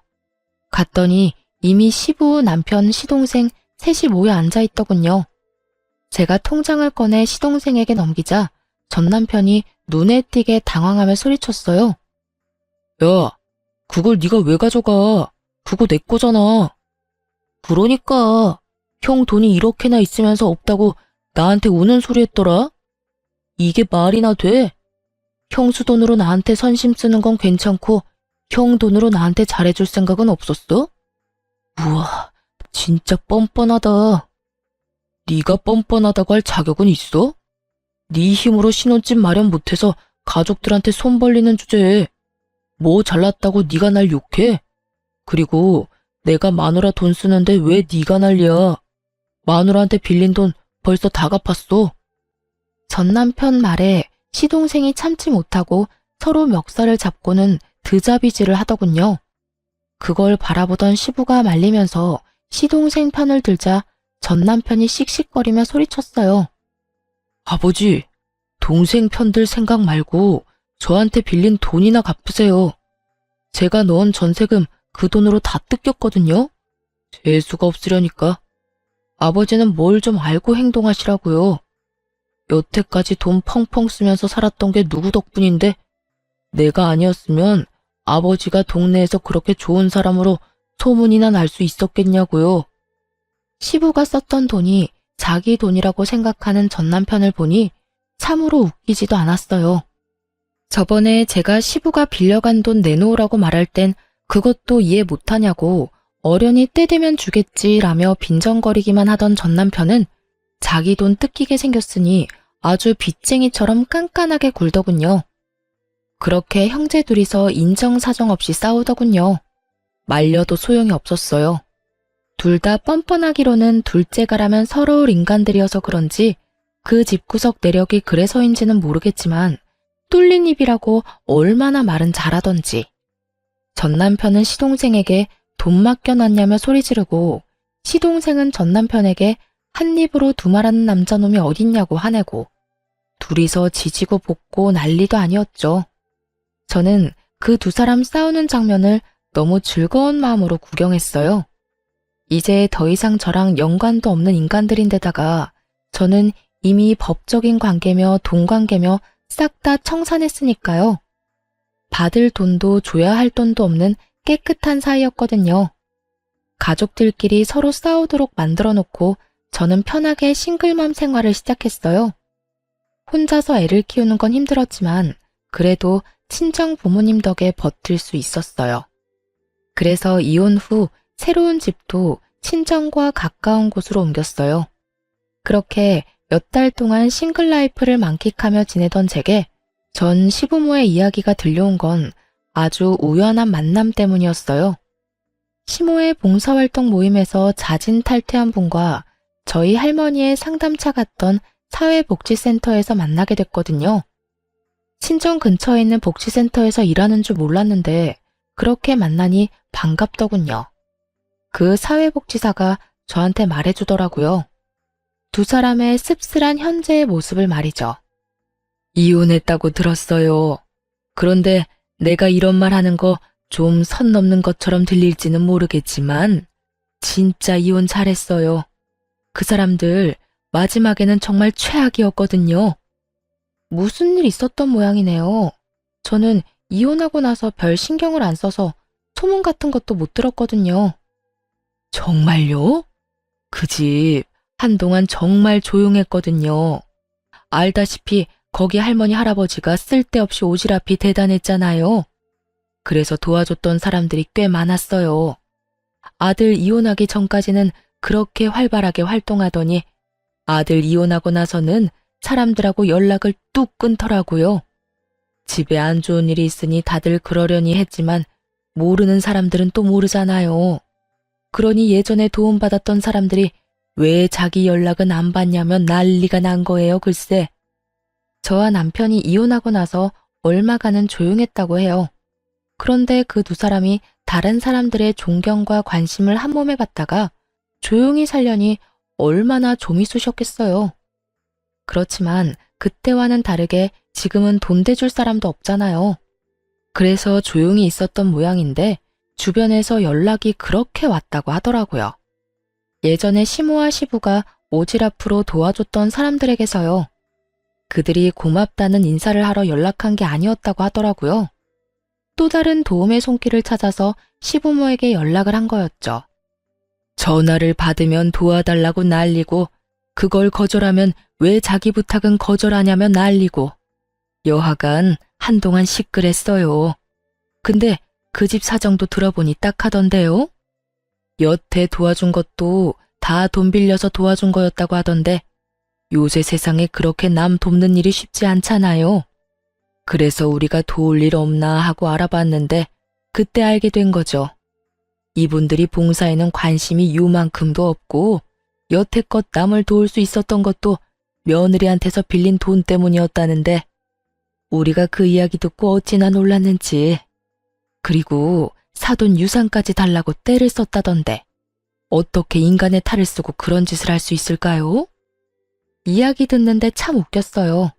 갔더니 이미 시부, 남편, 시동생 셋이 모여 앉아있더군요. 제가 통장을 꺼내 시동생에게 넘기자 전 남편이 눈에 띄게 당황하며 소리쳤어요. 야, 그걸 네가 왜 가져가? 그거 내 거잖아. 그러니까 형 돈이 이렇게나 있으면서 없다고 나한테 우는 소리 했더라? 이게 말이나 돼? 형수 돈으로 나한테 선심 쓰는 건 괜찮고 형 돈으로 나한테 잘해줄 생각은 없었어? 우와, 진짜 뻔뻔하다. 네가 뻔뻔하다고 할 자격은 있어? 네 힘으로 신혼집 마련 못해서 가족들한테 손 벌리는 주제에 뭐 잘났다고 네가 날 욕해? 그리고 내가 마누라 돈 쓰는데 왜 네가 난리야? 마누라한테 빌린 돈 벌써 다 갚았어. 전 남편 말에 시동생이 참지 못하고 서로 멱살을 잡고는 드자비질을 하더군요. 그걸 바라보던 시부가 말리면서 시동생 편을 들자 전 남편이 씩씩거리며 소리쳤어요. 아버지, 동생 편들 생각 말고 저한테 빌린 돈이나 갚으세요. 제가 넣은 전세금 그 돈으로 다 뜯겼거든요. 재수가 없으려니까. 아버지는 뭘 좀 알고 행동하시라고요. 여태까지 돈 펑펑 쓰면서 살았던 게 누구 덕분인데 내가 아니었으면 아버지가 동네에서 그렇게 좋은 사람으로 소문이나 날 수 있었겠냐고요. 시부가 썼던 돈이 자기 돈이라고 생각하는 전 남편을 보니 참으로 웃기지도 않았어요. 저번에 제가 시부가 빌려간 돈 내놓으라고 말할 땐 그것도 이해 못하냐고 어련히 때 되면 주겠지라며 빈정거리기만 하던 전 남편은 자기 돈 뜯기게 생겼으니 아주 빚쟁이처럼 깐깐하게 굴더군요. 그렇게 형제 둘이서 인정사정 없이 싸우더군요. 말려도 소용이 없었어요. 둘 다 뻔뻔하기로는 둘째가라면 서러울 인간들이어서 그런지 그 집구석 내력이 그래서인지는 모르겠지만 뚫린 입이라고 얼마나 말은 잘하던지. 전 남편은 시동생에게 돈 맡겨놨냐며 소리 지르고 시동생은 전 남편에게 한 입으로 두말하는 남자놈이 어딨냐고 화내고 둘이서 지지고 볶고 난리도 아니었죠. 저는 그 두 사람 싸우는 장면을 너무 즐거운 마음으로 구경했어요. 이제 더 이상 저랑 연관도 없는 인간들인데다가 저는 이미 법적인 관계며 돈관계며 싹 다 청산했으니까요. 받을 돈도 줘야 할 돈도 없는 깨끗한 사이였거든요. 가족들끼리 서로 싸우도록 만들어 놓고 저는 편하게 싱글맘 생활을 시작했어요. 혼자서 애를 키우는 건 힘들었지만 그래도 친정 부모님 덕에 버틸 수 있었어요. 그래서 이혼 후 새로운 집도 친정과 가까운 곳으로 옮겼어요. 그렇게 몇 달 동안 싱글 라이프를 만끽하며 지내던 제게 전 시부모의 이야기가 들려온 건 아주 우연한 만남 때문이었어요. 시모의 봉사활동 모임에서 자진 탈퇴한 분과 저희 할머니의 상담차 갔던 사회복지센터에서 만나게 됐거든요. 친정 근처에 있는 복지센터에서 일하는 줄 몰랐는데 그렇게 만나니 반갑더군요. 그 사회복지사가 저한테 말해주더라고요. 두 사람의 씁쓸한 현재의 모습을 말이죠. 이혼했다고 들었어요. 그런데 내가 이런 말 하는 거 좀 선 넘는 것처럼 들릴지는 모르겠지만 진짜 이혼 잘했어요. 그 사람들 마지막에는 정말 최악이었거든요. 무슨 일 있었던 모양이네요. 저는 이혼하고 나서 별 신경을 안 써서 소문 같은 것도 못 들었거든요. 정말요? 그 집 한동안 정말 조용했거든요. 알다시피 거기 할머니 할아버지가 쓸데없이 오지랖이 대단했잖아요. 그래서 도와줬던 사람들이 꽤 많았어요. 아들 이혼하기 전까지는 그렇게 활발하게 활동하더니 아들 이혼하고 나서는 사람들하고 연락을 뚝 끊더라고요. 집에 안 좋은 일이 있으니 다들 그러려니 했지만 모르는 사람들은 또 모르잖아요. 그러니 예전에 도움받았던 사람들이 왜 자기 연락은 안 받냐면 난리가 난 거예요, 글쎄. 저와 남편이 이혼하고 나서 얼마간은 조용했다고 해요. 그런데 그 두 사람이 다른 사람들의 존경과 관심을 한 몸에 받다가 조용히 살려니 얼마나 좀이 쑤셨겠어요. 그렇지만 그때와는 다르게 지금은 돈 대줄 사람도 없잖아요. 그래서 조용히 있었던 모양인데 주변에서 연락이 그렇게 왔다고 하더라고요. 예전에 시모와 시부가 오지랖으로 도와줬던 사람들에게서요. 그들이 고맙다는 인사를 하러 연락한 게 아니었다고 하더라고요. 또 다른 도움의 손길을 찾아서 시부모에게 연락을 한 거였죠. 전화를 받으면 도와달라고 난리고 그걸 거절하면 왜 자기 부탁은 거절하냐며 난리고 여하간 한동안 시끌했어요. 근데 그 집 사정도 들어보니 딱하던데요. 여태 도와준 것도 다 돈 빌려서 도와준 거였다고 하던데 요새 세상에 그렇게 남 돕는 일이 쉽지 않잖아요. 그래서 우리가 도울 일 없나 하고 알아봤는데 그때 알게 된 거죠. 이분들이 봉사에는 관심이 요만큼도 없고 여태껏 남을 도울 수 있었던 것도 며느리한테서 빌린 돈 때문이었다는데 우리가 그 이야기 듣고 어찌나 놀랐는지. 그리고 사돈 유산까지 달라고 떼를 썼다던데 어떻게 인간의 탈을 쓰고 그런 짓을 할 수 있을까요? 이야기 듣는데 참 웃겼어요.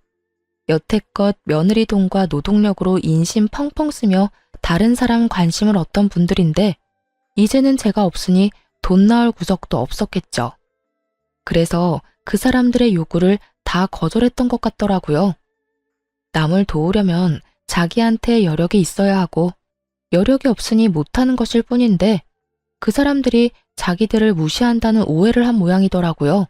여태껏 며느리 돈과 노동력으로 인심 펑펑 쓰며 다른 사람 관심을 얻던 분들인데 이제는 제가 없으니 돈 나올 구석도 없었겠죠. 그래서 그 사람들의 요구를 다 거절했던 것 같더라고요. 남을 도우려면 자기한테 여력이 있어야 하고 여력이 없으니 못하는 것일 뿐인데 그 사람들이 자기들을 무시한다는 오해를 한 모양이더라고요.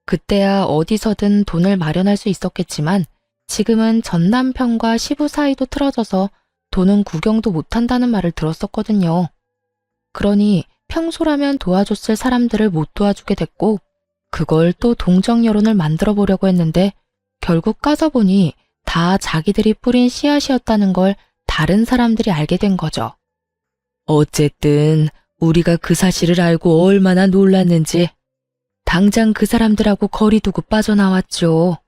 그때야 어디서든 돈을 마련할 수 있었겠지만 지금은 전 남편과 시부 사이도 틀어져서 돈은 구경도 못한다는 말을 들었었거든요. 그러니 평소라면 도와줬을 사람들을 못 도와주게 됐고 그걸 또 동정 여론을 만들어 보려고 했는데 결국 까서 보니 다 자기들이 뿌린 씨앗이었다는 걸 다른 사람들이 알게 된 거죠. 어쨌든 우리가 그 사실을 알고 얼마나 놀랐는지 당장 그 사람들하고 거리 두고 빠져나왔죠.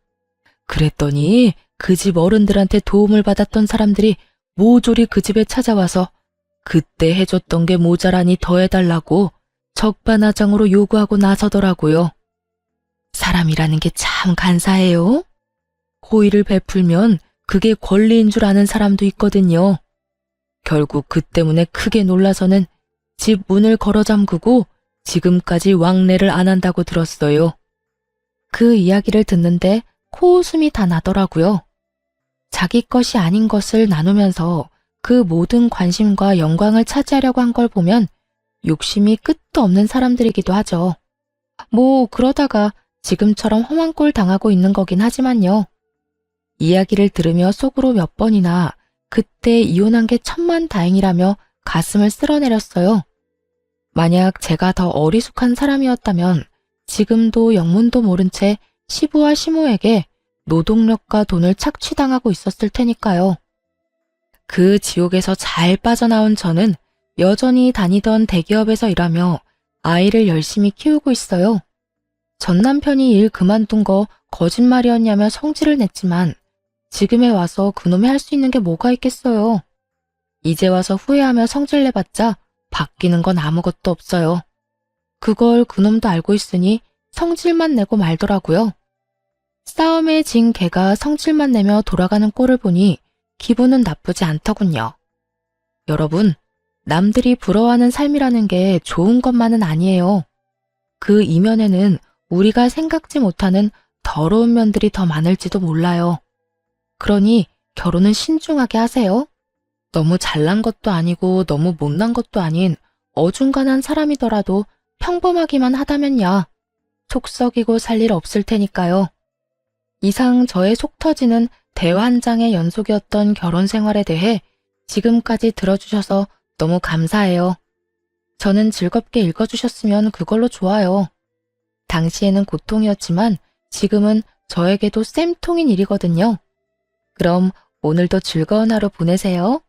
그랬더니 그 집 어른들한테 도움을 받았던 사람들이 모조리 그 집에 찾아와서 그때 해줬던 게 모자라니 더 해달라고 적반하장으로 요구하고 나서더라고요. 사람이라는 게 참 간사해요. 호의를 베풀면 그게 권리인 줄 아는 사람도 있거든요. 결국 그 때문에 크게 놀라서는 집 문을 걸어 잠그고 지금까지 왕래를 안 한다고 들었어요. 그 이야기를 듣는데 코웃음이 다 나더라고요. 자기 것이 아닌 것을 나누면서 그 모든 관심과 영광을 차지하려고 한 걸 보면 욕심이 끝도 없는 사람들이기도 하죠. 뭐 그러다가 지금처럼 험한 꼴 당하고 있는 거긴 하지만요. 이야기를 들으며 속으로 몇 번이나 그때 이혼한 게 천만다행이라며 가슴을 쓸어내렸어요. 만약 제가 더 어리숙한 사람이었다면 지금도 영문도 모른 채 시부와 시모에게 노동력과 돈을 착취당하고 있었을 테니까요. 그 지옥에서 잘 빠져나온 저는 여전히 다니던 대기업에서 일하며 아이를 열심히 키우고 있어요. 전 남편이 일 그만둔 거 거짓말이었냐며 성질을 냈지만 지금에 와서 그놈이 할 수 있는 게 뭐가 있겠어요. 이제 와서 후회하며 성질 내봤자 바뀌는 건 아무것도 없어요. 그걸 그놈도 알고 있으니 성질만 내고 말더라고요. 싸움에 진 개가 성질만 내며 돌아가는 꼴을 보니 기분은 나쁘지 않더군요. 여러분, 남들이 부러워하는 삶이라는 게 좋은 것만은 아니에요. 그 이면에는 우리가 생각지 못하는 더러운 면들이 더 많을지도 몰라요. 그러니 결혼은 신중하게 하세요. 너무 잘난 것도 아니고 너무 못난 것도 아닌 어중간한 사람이더라도 평범하기만 하다면야 속 썩이고 살 일 없을 테니까요. 이상 저의 속 터지는 대화 한 장의 연속이었던 결혼 생활에 대해 지금까지 들어주셔서 너무 감사해요. 저는 즐겁게 읽어주셨으면 그걸로 좋아요. 당시에는 고통이었지만 지금은 저에게도 쌤통인 일이거든요. 그럼 오늘도 즐거운 하루 보내세요.